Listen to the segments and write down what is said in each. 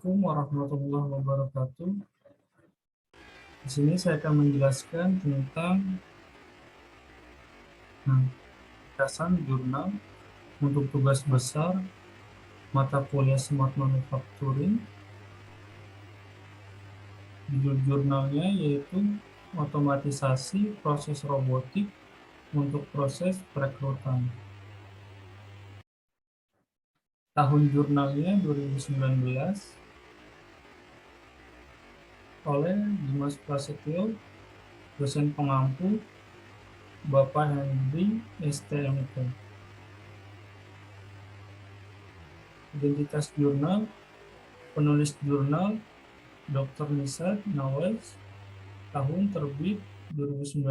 Assalamualaikum warahmatullahi wabarakatuh. Di sini saya akan menjelaskan tentang ringkasan jurnal untuk tugas besar mata kuliah Smart Manufacturing. Judul jurnalnya yaitu Otomatisasi Proses Robotik untuk Proses Perekrutan. Tahun jurnalnya 2019 oleh Dimas Prasetyo, dosen pengampu Bapak Henry STMK. Identitas jurnal, penulis jurnal Dr. Nisad Nawaz, tahun terbit 2019,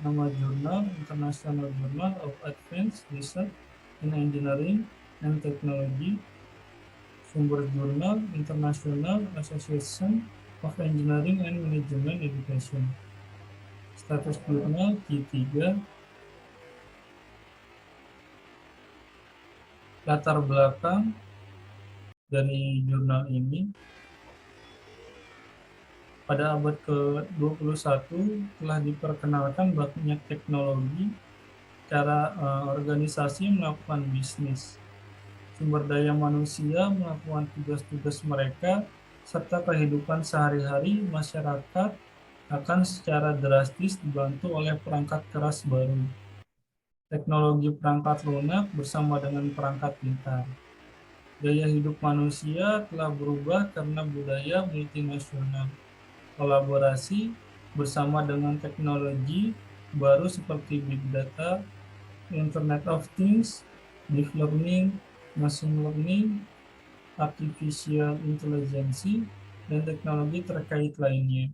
nama jurnal International Journal of Advanced Research in Engineering and Technology, sumber jurnal International Association of Engineering and Management Education, status jurnal Q3, latar belakang dari jurnal ini. Pada abad ke-21 telah diperkenalkan banyak teknologi, cara organisasi melakukan bisnis, sumber daya manusia melakukan tugas-tugas mereka, serta kehidupan sehari-hari masyarakat akan secara drastis dibantu oleh perangkat keras baru. Teknologi perangkat lunak bersama dengan perangkat pintar. Gaya hidup manusia telah berubah karena budaya multinasional. Kolaborasi bersama dengan teknologi baru seperti Big Data, Internet of Things, Deep Learning, Machine Learning, Artificial Intelligence, dan teknologi terkait lainnya.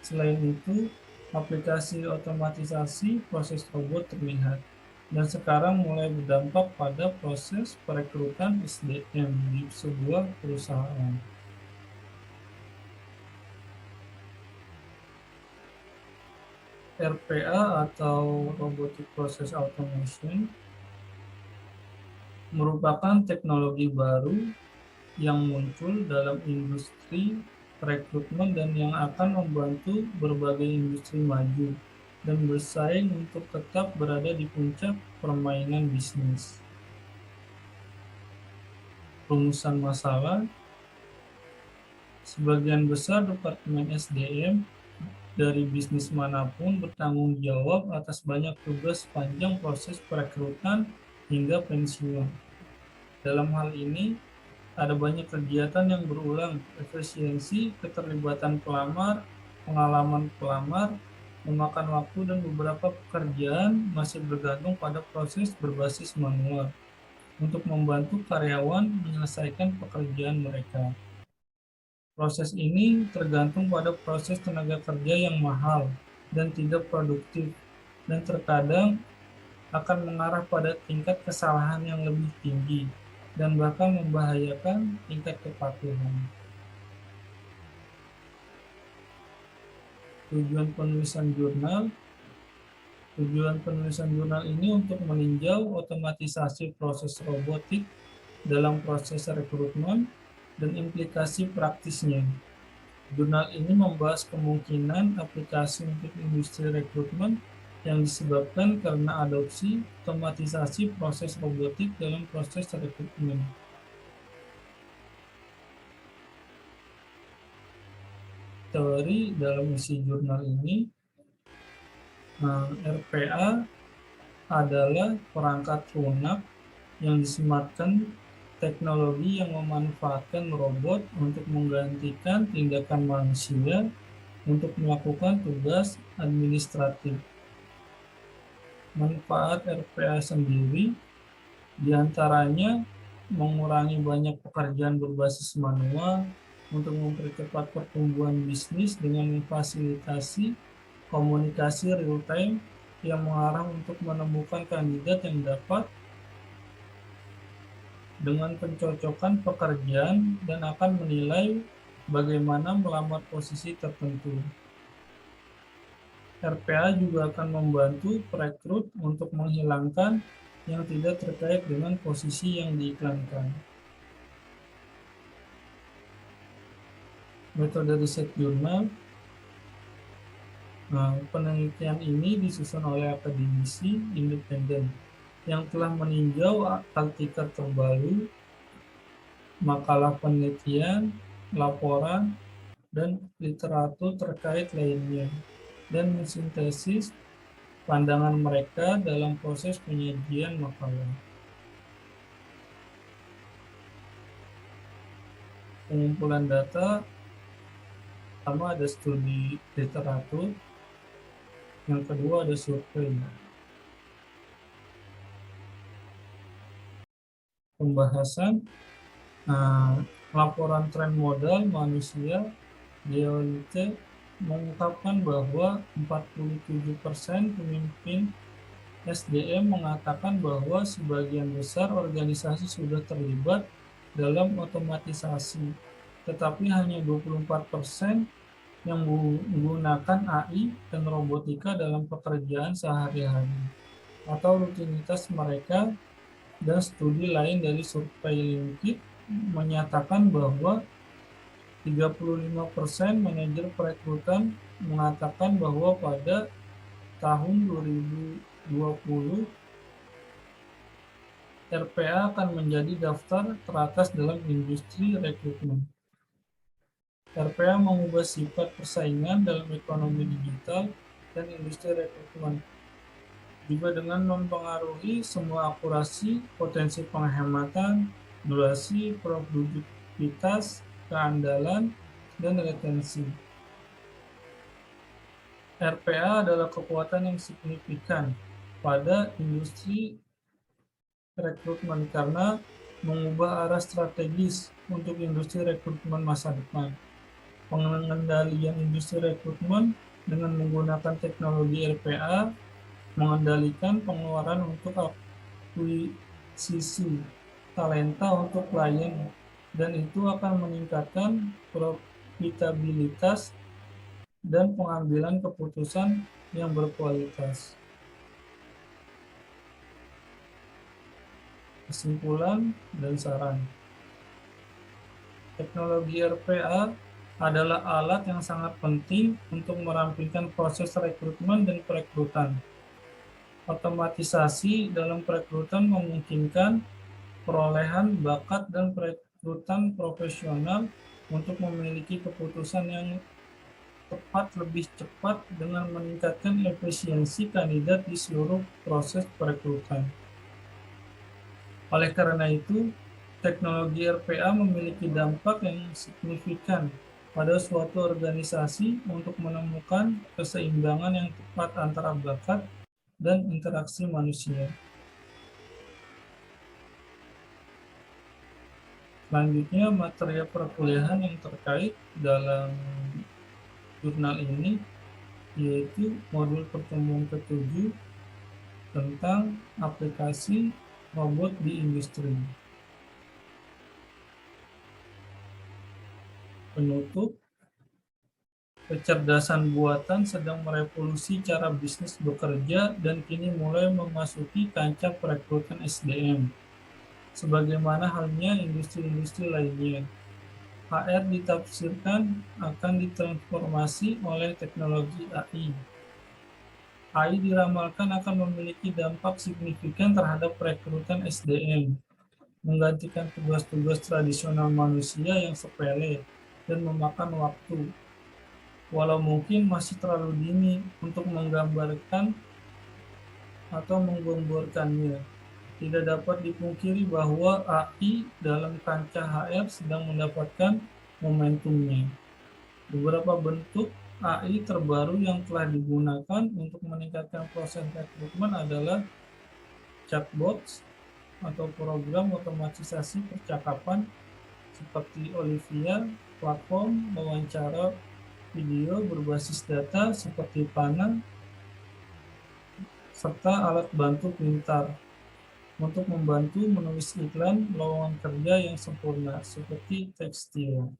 Selain itu, aplikasi otomatisasi proses robot terlihat, dan sekarang mulai berdampak pada proses perekrutan SDM di sebuah perusahaan. RPA atau Robotic Process Automation merupakan teknologi baru yang muncul dalam industri rekrutmen dan yang akan membantu berbagai industri maju dan bersaing untuk tetap berada di puncak permainan bisnis. Rumusan masalah, sebagian besar Departemen SDM dari bisnis manapun bertanggung jawab atas banyak tugas sepanjang proses perekrutan hingga pensiun. Dalam hal ini, ada banyak kegiatan yang berulang, efisiensi, keterlibatan pelamar, pengalaman pelamar, memakan waktu, dan beberapa pekerjaan masih bergantung pada proses berbasis manual untuk membantu karyawan menyelesaikan pekerjaan mereka. Proses ini tergantung pada proses tenaga kerja yang mahal dan tidak produktif, dan terkadang akan mengarah pada tingkat kesalahan yang lebih tinggi dan bahkan membahayakan tingkat kepatuhan. Tujuan penulisan jurnal ini untuk meninjau otomatisasi proses robotik dalam proses rekrutmen dan implikasi praktisnya. Jurnal ini membahas kemungkinan aplikasi untuk industri rekrutmen yang disebabkan karena adopsi otomatisasi proses robotik dalam proses rekrutmen. Teori dalam isi jurnal ini, RPA adalah perangkat lunak yang disematkan teknologi yang memanfaatkan robot untuk menggantikan tindakan manusia untuk melakukan tugas administratif. Manfaat RPA sendiri diantaranya mengurangi banyak pekerjaan berbasis manual untuk mempercepat pertumbuhan bisnis dengan memfasilitasi komunikasi real-time yang mengarah untuk menemukan kandidat yang dapat dengan pencocokan pekerjaan dan akan menilai bagaimana melamar posisi tertentu. RPA juga akan membantu perekrut untuk menghilangkan yang tidak terkait dengan posisi yang diiklankan. Metode riset jurnal. Nah, penelitian ini disusun oleh akademisi independen yang telah meninjau artikel terbaru, makalah penelitian, laporan, dan literatur terkait lainnya, dan mensintesis pandangan mereka dalam proses penyajian makalah. Pengumpulan data, pertama ada studi literatur, yang kedua ada survei. Pembahasan, laporan tren modal manusia Deloitte mengungkapkan bahwa 47% pemimpin SDM mengatakan bahwa sebagian besar organisasi sudah terlibat dalam otomatisasi, tetapi hanya 24% yang menggunakan AI dan robotika dalam pekerjaan sehari-hari atau rutinitas mereka. Dan studi lain dari survei LinkedIn menyatakan bahwa 35% manajer perekrutan mengatakan bahwa pada tahun 2020 RPA akan menjadi daftar teratas dalam industri rekrutmen. RPA mengubah sifat persaingan dalam ekonomi digital dan industri rekrutmen, juga dengan mempengaruhi semua akurasi, potensi penghematan, durasi, produktivitas, keandalan, dan retensi. RPA adalah kekuatan yang signifikan pada industri rekrutmen karena mengubah arah strategis untuk industri rekrutmen masa depan. Pengendalian industri rekrutmen dengan menggunakan teknologi RPA mengendalikan pengeluaran untuk akuisisi talenta untuk klien, dan itu akan meningkatkan profitabilitas dan pengambilan keputusan yang berkualitas. Kesimpulan dan saran. Teknologi RPA adalah alat yang sangat penting untuk merampingkan proses rekrutmen dan perekrutan. Otomatisasi dalam perekrutan memungkinkan perolehan bakat dan perekrutan profesional untuk memiliki keputusan yang tepat lebih cepat dengan meningkatkan efisiensi kandidat di seluruh proses perekrutan. Oleh karena itu, teknologi RPA memiliki dampak yang signifikan pada suatu organisasi untuk menemukan keseimbangan yang tepat antara bakat dan interaksi manusia. Selanjutnya, materi perkuliahan yang terkait dalam jurnal ini yaitu modul pertemuan ke-7 tentang aplikasi robot di industri. Penutup, kecerdasan buatan sedang merevolusi cara bisnis bekerja dan kini mulai memasuki kancah perekrutan SDM. Sebagaimana halnya industri-industri lainnya, HR ditafsirkan akan ditransformasi oleh teknologi AI. AI diramalkan akan memiliki dampak signifikan terhadap perekrutan SDM, menggantikan tugas-tugas tradisional manusia yang sepele dan memakan waktu. Walau mungkin masih terlalu dini untuk menggambarkan atau menggambarkannya, tidak dapat dipungkiri bahwa AI dalam kancah HR sedang mendapatkan momentumnya. Beberapa bentuk AI terbaru yang telah digunakan untuk meningkatkan proses rekrutmen adalah chatbots atau program otomatisasi percakapan seperti Olivia, platform wawancara video berbasis data seperti Pana, serta alat bantu pintar untuk membantu menulis iklan lowongan kerja yang sempurna seperti Textio.